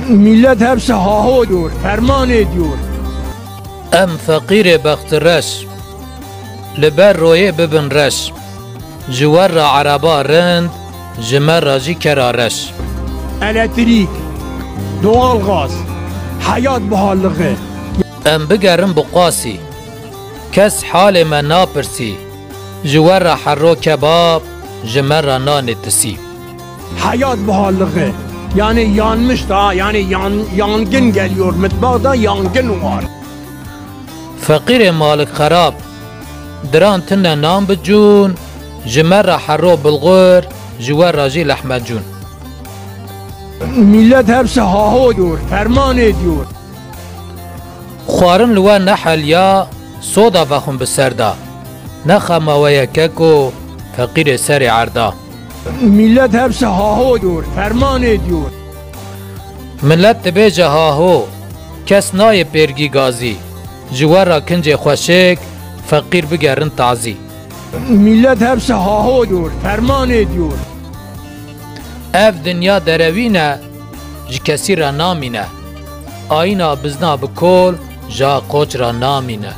millet hepsi haho diyor, ferman ediyor. ام فقیر بخت رش لبر روی ببن رش جوار را عربا رند جمر راجی کرارش Elektrik, doğalgaz, hayat pahalılığı. ام بگرم بقاسی کس حال من ناپرسی جوار را حرو کباب جمر را نان تسی Hayat pahalılığı. Yani yanmış da, yani yangın geliyor. Mutfakta yangın var. فقیر مالک خراب دران تنه نام بجون جمر را حرو بلغور جوار راجی لحمت جون Millet hepsi haho diyor, ferman ediyor. خوارن لوا نحل یا صودا بخون بسردا نخم ویککو فقیر سر عردا Millet hepsi haho diyor, ferman ediyor. ملت بیجه ها هو کس نای پیرگی گازی جوار را کنج خوشک فقیر بگرن تعزی Millet hepsi haho diyor, ferman ediyor. اف دنیا دروینه جی کسی را نامینه آینا بزنا بکل جا قوچ را نامینه